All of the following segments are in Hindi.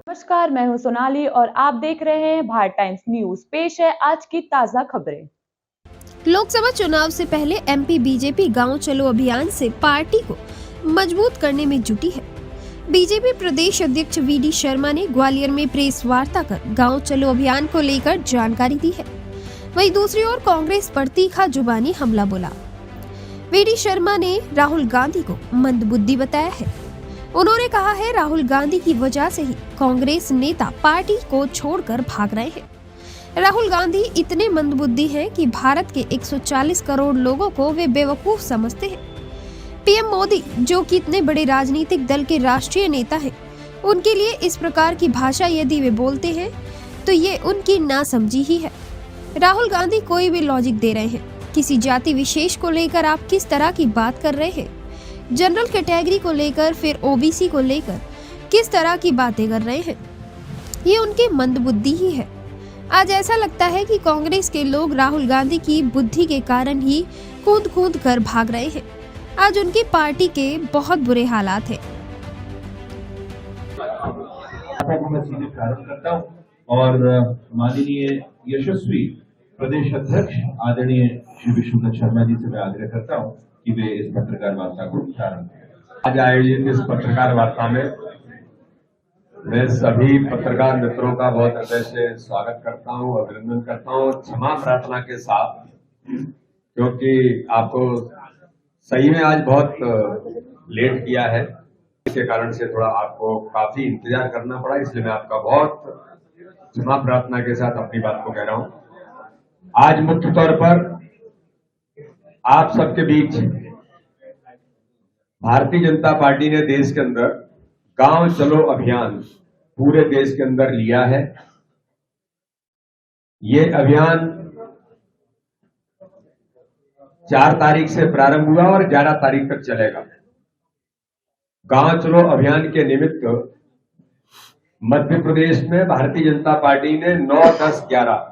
नमस्कार, मैं हूं सोनाली और आप देख रहे हैं भारत टाइम्स न्यूज। पेश है आज की ताजा खबरें। लोकसभा चुनाव से पहले एमपी बीजेपी गांव चलो अभियान से पार्टी को मजबूत करने में जुटी है। बीजेपी प्रदेश अध्यक्ष वीडी शर्मा ने ग्वालियर में प्रेस वार्ता कर गांव चलो अभियान को लेकर जानकारी दी है। वहीं दूसरी ओर कांग्रेस पर तीखा जुबानी हमला बोला। वीडी शर्मा ने राहुल गांधी को मंदबुद्धि बताया है। उन्होंने कहा है राहुल गांधी की वजह से ही कांग्रेस नेता पार्टी को छोड़कर भाग रहे हैं। राहुल गांधी इतने मंदबुद्धि हैं कि भारत के 140 करोड़ लोगों को वे बेवकूफ समझते हैं। पीएम मोदी जो कि इतने बड़े राजनीतिक दल के राष्ट्रीय नेता हैं, उनके लिए इस प्रकार की भाषा यदि वे बोलते हैं तो ये उनकी नासमझी ही है। राहुल गांधी कोई भी लॉजिक दे रहे हैं। किसी जाति विशेष को लेकर आप किस तरह की बात कर रहे हैं? जनरल कैटेगरी को लेकर, फिर ओबीसी को लेकर किस तरह की बातें कर रहे हैं? ये उनकी मंदबुद्धि ही है। आज ऐसा लगता है कि कांग्रेस के लोग राहुल गांधी की बुद्धि के कारण ही कूद कर भाग रहे हैं। आज उनकी पार्टी के बहुत बुरे हालात हैं। और माननीय यशस्वी प्रदेश अध्यक्ष आदरणीय श्री विष्णुदत्त शर्मा जी से मैं आग्रह करता हूं कि वे इस पत्रकार वार्ता को प्रारंभ करें। आज आयोजित इस पत्रकार वार्ता में मैं सभी पत्रकार मित्रों का बहुत हृदय से स्वागत करता हूं, अभिनंदन करता हूं, क्षमा प्रार्थना के साथ, क्योंकि आपको सही में आज बहुत लेट किया है। इसके कारण से थोड़ा आपको काफी इंतजार करना पड़ा, इसलिए मैं आपका बहुत क्षमा प्रार्थना के साथ अपनी बात को कह रहा हूं। आज मुख्य तौर पर आप सबके बीच भारतीय जनता पार्टी ने देश के अंदर गांव चलो अभियान पूरे देश के अंदर लिया है। ये अभियान 4 तारीख से प्रारंभ हुआ और 11 तारीख तक चलेगा। गांव चलो अभियान के निमित्त मध्य प्रदेश में भारतीय जनता पार्टी ने 9, 10, 11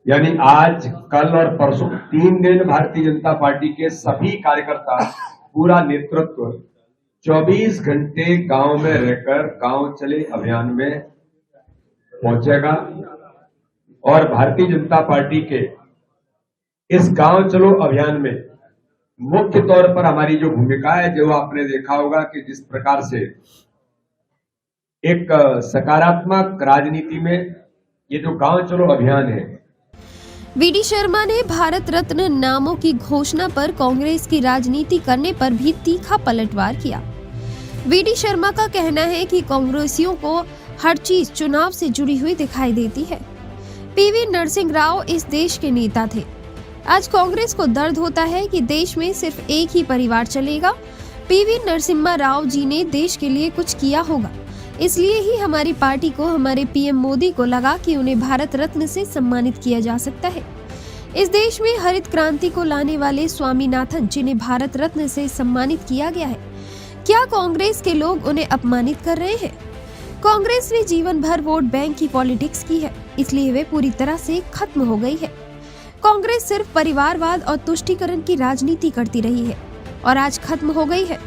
यानी आज, कल और परसों 3 दिन भारतीय जनता पार्टी के सभी कार्यकर्ता, पूरा नेतृत्व 24 घंटे गांव में रहकर गांव चले अभियान में पहुंचेगा। और भारतीय जनता पार्टी के इस गांव चलो अभियान में मुख्य तौर पर हमारी जो भूमिका है, जो आपने देखा होगा कि जिस प्रकार से एक सकारात्मक राजनीति में ये जो गांव चलो अभियान है। वीडी शर्मा ने भारत रत्न नामों की घोषणा पर कांग्रेस की राजनीति करने पर भी तीखा पलटवार किया। वीडी शर्मा का कहना है कि कांग्रेसियों को हर चीज चुनाव से जुड़ी हुई दिखाई देती है। पीवी नरसिंह राव इस देश के नेता थे। आज कांग्रेस को दर्द होता है कि देश में सिर्फ एक ही परिवार चलेगा। पीवी नरसिम्हा राव जी ने देश के लिए कुछ किया होगा, इसलिए ही हमारी पार्टी को, हमारे पीएम मोदी को लगा कि उन्हें भारत रत्न से सम्मानित किया जा सकता है। इस देश में हरित क्रांति को लाने वाले स्वामीनाथन, जिन्हें भारत रत्न से सम्मानित किया गया है, क्या कांग्रेस के लोग उन्हें अपमानित कर रहे हैं? कांग्रेस ने जीवन भर वोट बैंक की पॉलिटिक्स की है, इसलिए वे पूरी तरह से खत्म हो गई है। कांग्रेस सिर्फ परिवारवाद और तुष्टीकरण की राजनीति करती रही है और आज खत्म हो गई है।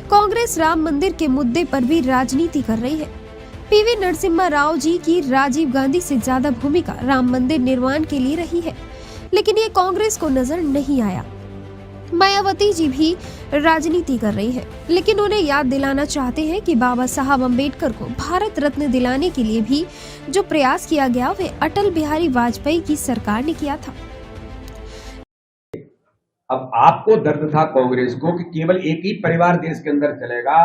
कांग्रेस राम मंदिर के मुद्दे पर भी राजनीति कर रही है। पीवी नरसिम्हा राव जी की राजीव गांधी से ज्यादा भूमिका राम मंदिर निर्माण के लिए रही है, लेकिन ये कांग्रेस को नजर नहीं आया। मायावती जी भी राजनीति कर रही है, लेकिन उन्हें याद दिलाना चाहते हैं कि बाबा साहब अम्बेडकर को भारत रत्न दिलाने के लिए भी जो प्रयास किया गया वे अटल बिहारी वाजपेयी की सरकार ने किया था। अब आपको दर्द था कांग्रेस को कि केवल एक ही परिवार देश के अंदर चलेगा,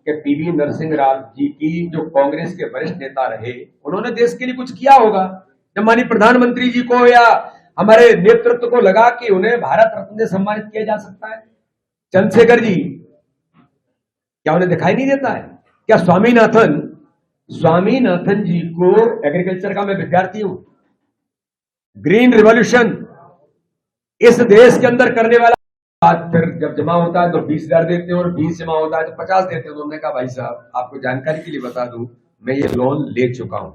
कि पीवी नरसिंह राव जी की जो कांग्रेस के वरिष्ठ नेता रहे, उन्होंने देश के लिए कुछ किया होगा। जब माननीय प्रधानमंत्री जी को या हमारे नेतृत्व को लगा कि उन्हें भारत रत्न से सम्मानित किया जा सकता है, चंद्रशेखर जी, क्या उन्हें दिखाई नहीं देता है? क्या स्वामीनाथन जी को, एग्रीकल्चर का मैं विद्यार्थी हूं, ग्रीन रिवॉल्यूशन इस देश के अंदर करने वाला, फिर जब जमा होता है तो 20,000 देते हैं और 20 जमा होता है तो 50 देते हैं। उन्होंने कहा भाई साहब, आपको जानकारी के लिए बता दूं, मैं ये लोन ले चुका हूं।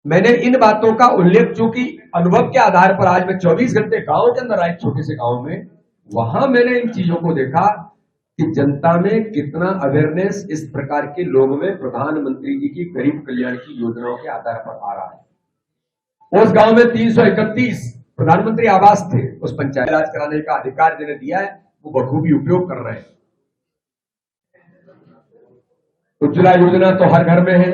मैंने इन बातों का उल्लेख, चूंकि अनुभव के आधार पर आज मैं 24 घंटे गांव के अंदर आया, छोटे से गांव में, वहां मैंने इन चीजों को देखा कि जनता में कितना अवेयरनेस इस प्रकार के लोगों में प्रधानमंत्री जी की गरीब कल्याण की योजनाओं के आधार पर आ रहा है। उस गांव में 331 प्रधानमंत्री आवास थे, उस पंचायत राज कराने का अधिकार जिन्हें दिया है वो बखूबी उपयोग कर रहे हैं। उज्ज्वला योजना तो हर घर में है।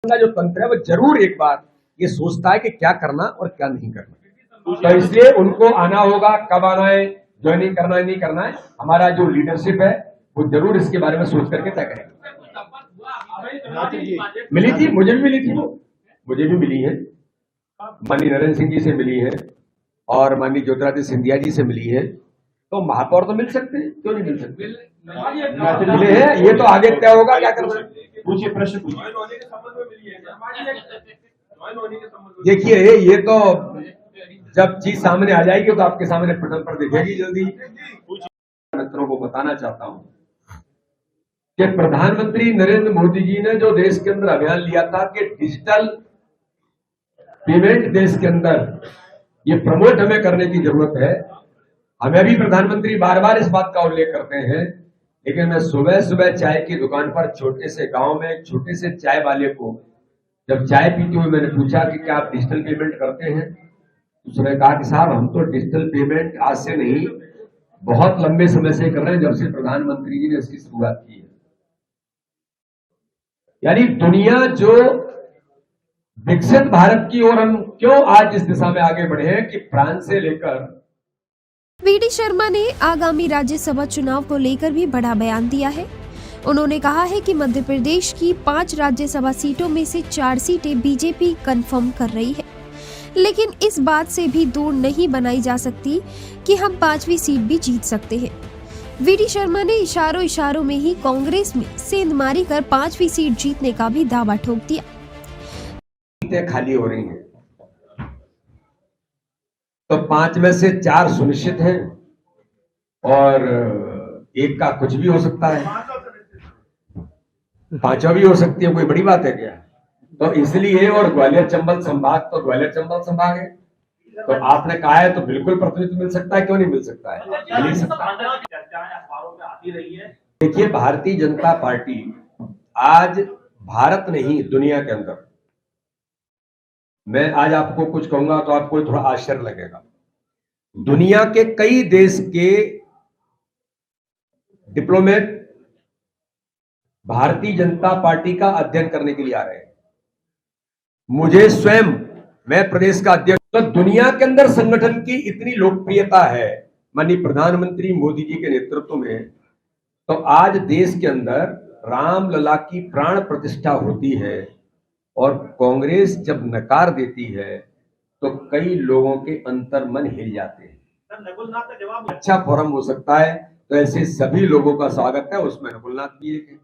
जो तंत्र है वो जरूर एक बार ये सोचता है कि क्या करना और क्या नहीं करना, तो इसलिए उनको आना होगा। कब आना है, ज्वाइनिंग करना है, नहीं करना है, हमारा जो लीडरशिप है वो जरूर इसके बारे में सोच करके तय करेगा। मिली थी, मुझे भी मिली थी, वो मुझे भी मिली है, माननीय नरेंद्र सिंह जी से मिली है और माननीय ज्योतिरादित्य सिंधिया जी से मिली है। तो महापौर तो मिल सकते हैं, क्यों नहीं मिल सकते? मिले हैं, ये तो आगे तय होगा क्या करना है। पूछिए, प्रश्न पूछिए। देखिए, ये तो जब चीज सामने आ जाएगी तो आपके सामने पटल पर दिखेगी जल्दी। मित्रों को बताना चाहता हूं कि प्रधानमंत्री नरेंद्र मोदी जी ने जो देश के अंदर अभियान लिया था कि डिजिटल पेमेंट देश के अंदर ये प्रमोट हमें करने की जरूरत है। हमें भी प्रधानमंत्री बार बार इस बात का उल्लेख करते हैं, लेकिन मैं सुबह सुबह चाय की दुकान पर छोटे से गांव में एक छोटे से चाय वाले को जब चाय पीते हुए मैंने पूछा कि क्या आप डिजिटल पेमेंट करते हैं, उसने कहा कि साहब हम तो डिजिटल पेमेंट आज से नहीं बहुत लंबे समय से कर रहे हैं, जब से प्रधानमंत्री जी ने इसकी शुरुआत की है। यानी दुनिया जो विकसित भारत की ओर हम क्यों आज इस दिशा में आगे बढ़े हैं कि फ्रांस से लेकर। वीडी शर्मा ने आगामी राज्यसभा चुनाव को लेकर भी बड़ा बयान दिया है। उन्होंने कहा है कि मध्य प्रदेश की 5 राज्यसभा सीटों में से 4 सीटें बीजेपी कंफर्म कर रही है, लेकिन इस बात से भी दूर नहीं बनाई जा सकती कि हम 5वीं सीट भी जीत सकते हैं। वीडी शर्मा ने इशारों में ही कांग्रेस में सेंधमारी कर 5वीं सीट जीतने का भी दावा ठोक दिया। सीटें खाली हो रही हैं तो 5 में से 4 सुनिश्चित हैं और एक का कुछ भी हो सकता है, 5वां भी हो सकती है, कोई बड़ी बात है क्या? तो इसलिए, और ग्वालियर चंबल संभाग तो ग्वालियर चंबल संभाग है, तो आपने कहा है तो बिल्कुल प्रतिनिधित्व मिल सकता है, क्यों नहीं मिल सकता है? मिल सकता है। देखिए, भारतीय जनता पार्टी आज भारत नहीं दुनिया के अंदर, मैं आज आपको कुछ कहूंगा तो आपको थोड़ा आश्चर्य लगेगा, दुनिया के कई देश के डिप्लोमेट भारतीय जनता पार्टी का अध्ययन करने के लिए आ रहे हैं। मुझे स्वयं, मैं प्रदेश का अध्यक्ष, तो दुनिया के अंदर संगठन की इतनी लोकप्रियता है माननीय प्रधानमंत्री मोदी जी के नेतृत्व में, तो आज देश के अंदर रामलला की प्राण प्रतिष्ठा होती है और कांग्रेस जब नकार देती है तो कई लोगों के अंतर मन हिल जाते हैं। अच्छा फोरम हो सकता है, तो ऐसे सभी लोगों का स्वागत है, उसमें नकुलनाथ भी एक है।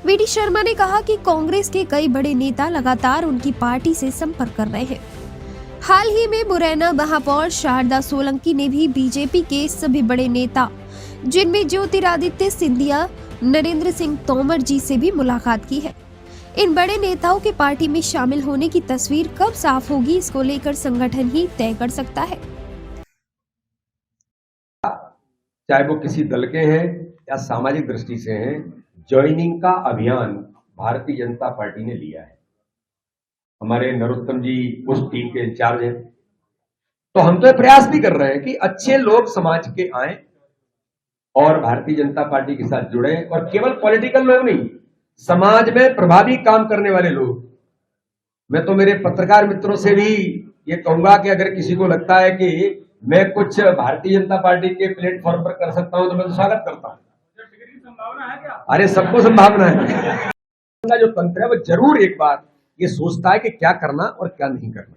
वीडी शर्मा ने कहा कि कांग्रेस के कई बड़े नेता लगातार उनकी पार्टी से संपर्क कर रहे हैं। हाल ही में मुरैना महापौर शारदा सोलंकी ने भी बीजेपी के सभी बड़े नेता, जिनमें ज्योतिरादित्य सिंधिया, नरेंद्र सिंह तोमर जी से भी मुलाकात की है। इन बड़े नेताओं के पार्टी में शामिल होने की तस्वीर कब साफ होगी, इसको लेकर संगठन ही तय कर सकता है। चाहे वो किसी दल के हैं या सामाजिक दृष्टि से हैं, ज्वाइनिंग का अभियान भारतीय जनता पार्टी ने लिया है। हमारे नरोत्तम जी उस टीम के इंचार्ज हैं, तो हम तो प्रयास भी कर रहे हैं कि अच्छे लोग समाज के आए और भारतीय जनता पार्टी के साथ जुड़े, और केवल पॉलिटिकल लोग नहीं, समाज में प्रभावी काम करने वाले लोग। मैं तो मेरे पत्रकार मित्रों से भी ये कहूंगा कि अगर किसी को लगता है कि मैं कुछ भारतीय जनता पार्टी के प्लेटफॉर्म पर कर सकता हूं तो मैं तो स्वागत करता हूं। अरे सबको संभावना है। जो तंत्र है वो जरूर एक बार ये सोचता है कि क्या करना और क्या नहीं करना,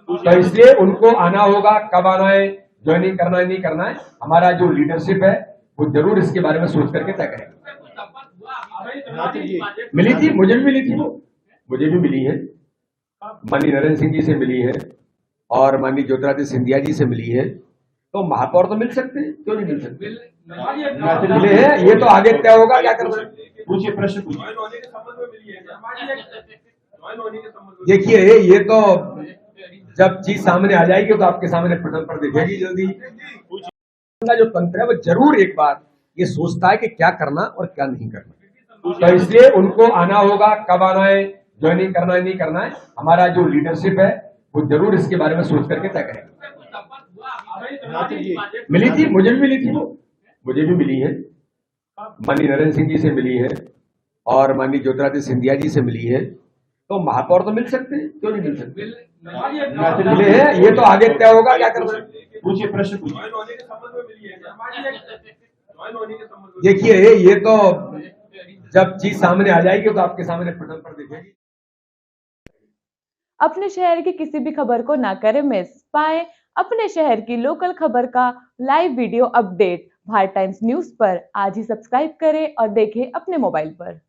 तो इसलिए उनको आना होगा। कब आना है, ज्वाइनिंग करना है, नहीं करना है, हमारा जो लीडरशिप है वो जरूर इसके बारे में सोच करके तय करेगा। मिली थी, मुझे भी मिली थी, वो मुझे भी मिली है, माननीय नरेंद्र सिंह जी से मिली है और माननीय ज्योतिरादित्य सिंधिया जी से मिली है। तो महापौर तो मिल सकते हैं, क्यों नहीं मिल सकते? मिले हैं, ये तो आगे तय होगा क्या करना है। पूछिए, प्रश्न पूछिए। देखिए ये तो जब चीज सामने आ जाएगी तो आपके सामने पटल पर दिखेगी जल्दी। का जो तंत्र है वो जरूर एक बार ये सोचता है कि क्या करना और क्या नहीं करना, तो इसलिए उनको आना होगा। कब आना है, ज्वाइनिंग करना है, नहीं करना है, हमारा जो लीडरशिप है वो जरूर इसके बारे में सोच करके तय करेगा। मिली थी, मुझे भी मिली थी, वो मुझे भी मिली है, माननीय नरेंद्र सिंह जी से मिली है और माननीय ज्योतिरादित्य सिंधिया जी से मिली है। तो महापौर तो मिल सकते हैं, क्यों नहीं मिल सकते? मिले हैं, ये तो आगे तय होगा क्या करना है। पूछिए, प्रश्न पूछिए। देखिए ये तो जब चीज सामने आ जाएगी तो आपके सामने पटल पर दिखेगी। अपने शहर की किसी भी खबर को ना करें मिस। पाएं अपने शहर की लोकल खबर का live video update Bharat times news पर। आज ही सब्सक्राइब करें और देखें अपने मोबाइल पर।